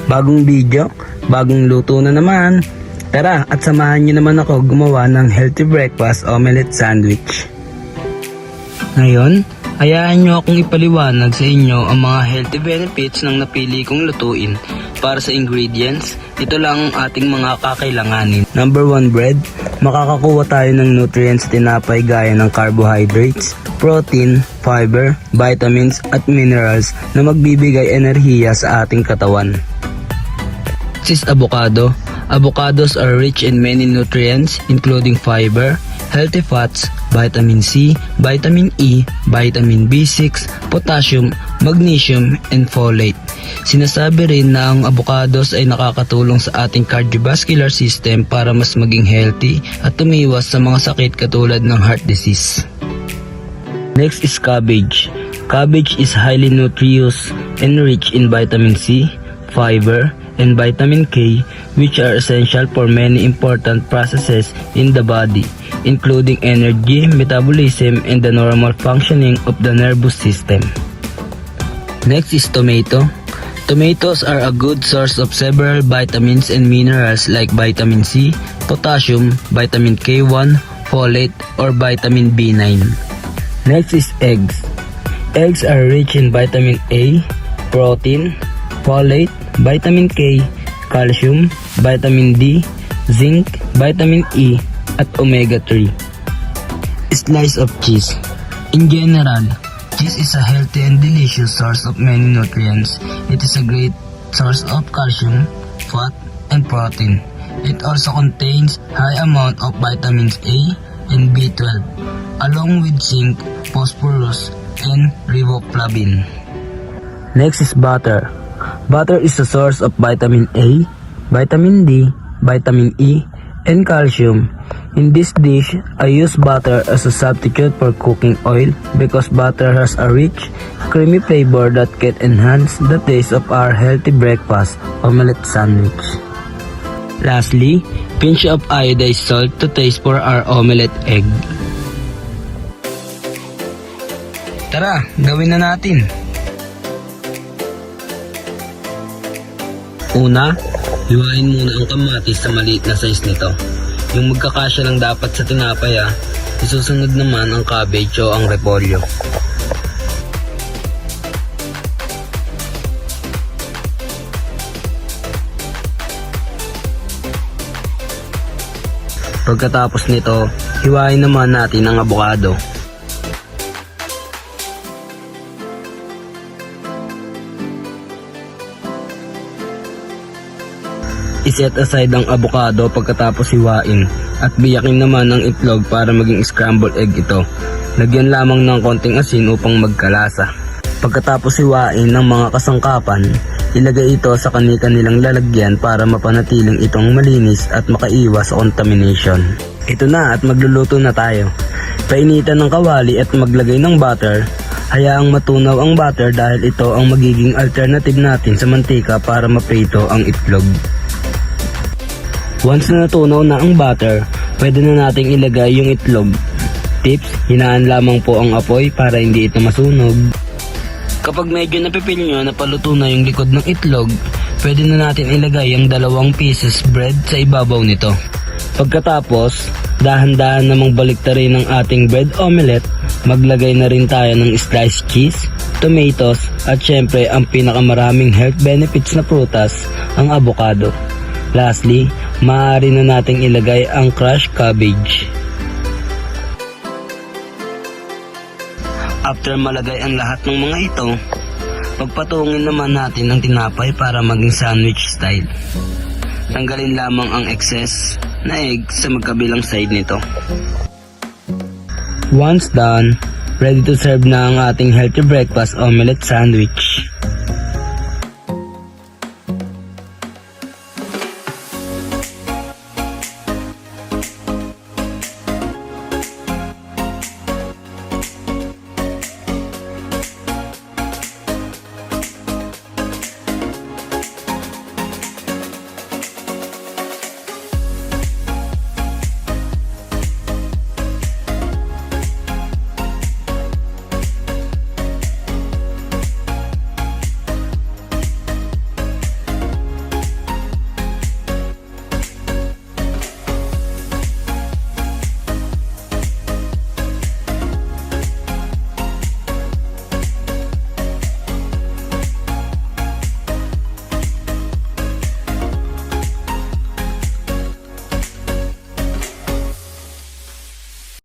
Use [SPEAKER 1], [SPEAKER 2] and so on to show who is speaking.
[SPEAKER 1] Bagong video, bagong luto na naman. Tara at samahan niyo naman ako gumawa ng healthy breakfast omelette sandwich. Ngayon, hayaan niyo akong ipaliwanag sa inyo ang mga healthy benefits ng napili kong lutuin. Para sa ingredients, ito lang ang ating mga kakailanganin. Number 1, bread. Makakakuha tayo ng nutrients sa tinapay gaya ng carbohydrates, protein, fiber, vitamins at minerals na magbibigay enerhiya sa ating katawan. Next is avocado. Avocados are rich in many nutrients including fiber, healthy fats, vitamin C, vitamin E, vitamin B6, potassium, magnesium, and folate. Sinasabi rin na ang avocados ay nakakatulong sa ating cardiovascular system para mas maging healthy at tumiwas sa mga sakit katulad ng heart disease. Next is cabbage. Cabbage is highly nutritious and rich in vitamin C, fiber, and vitamin K, which are essential for many important processes in the body, including energy, metabolism, and the normal functioning of the nervous system. Next is tomato. Tomatoes are a good source of several vitamins and minerals like vitamin C, potassium, vitamin K1, folate, or vitamin B9. Next is eggs. Eggs are rich in vitamin A, protein, folate, vitamin K, calcium, vitamin D, zinc, vitamin E, at omega-3. Slice of cheese. In general, cheese is a healthy and delicious source of many nutrients. It is a great source of calcium, fat, and protein. It also contains high amount of vitamins A and B12, along with zinc, phosphorus, and riboflavin. Next is butter. Butter is a source of vitamin A, vitamin D, vitamin E, and calcium. In this dish, I use butter as a substitute for cooking oil because butter has a rich, creamy flavor that can enhance the taste of our healthy breakfast omelette sandwich. Lastly, pinch of iodized salt to taste for our omelette egg. Tara, gawin na natin! Una, hiwain muna ang kamatis sa maliit na size nito. Yung magkakasya lang dapat sa tinapay Isusunod naman ang cabbage o ang repolyo. Pagkatapos nito, hiwain naman natin ang avocado. I-set aside ang avocado pagkatapos hiwain at biyakin naman ang itlog para maging scrambled egg ito. Lagyan lamang ng konting asin upang magkalasa. Pagkatapos hiwain ng mga kasangkapan, ilagay ito sa kani-kanilang lalagyan para mapanatiling itong malinis at makaiwas sa contamination. Ito na at magluluto na tayo. Painitan ng kawali at maglagay ng butter. Hayaang matunaw ang butter dahil ito ang magiging alternative natin sa mantika para maprito ang itlog. Once na natunaw na ang butter, pwede na nating ilagay yung itlog. Tips, hinaan lamang po ang apoy para hindi ito masunog. Kapag medyo napipil nyo na paluto na yung likod ng itlog, pwede na natin ilagay ang 2 pieces bread sa ibabaw nito. Pagkatapos, dahan-dahan namang baliktarin ang ating bread omelette, maglagay na rin tayo ng sliced cheese, tomatoes, at syempre ang pinakamaraming health benefits na prutas, ang avocado. Lastly, maaari na nating ilagay ang crushed cabbage. After malagay ang lahat ng mga ito, pagpatungin naman natin ang tinapay para maging sandwich style. Tanggalin lamang ang excess na egg sa magkabilang side nito. Once done, ready to serve na ang ating healthy breakfast omelette sandwich.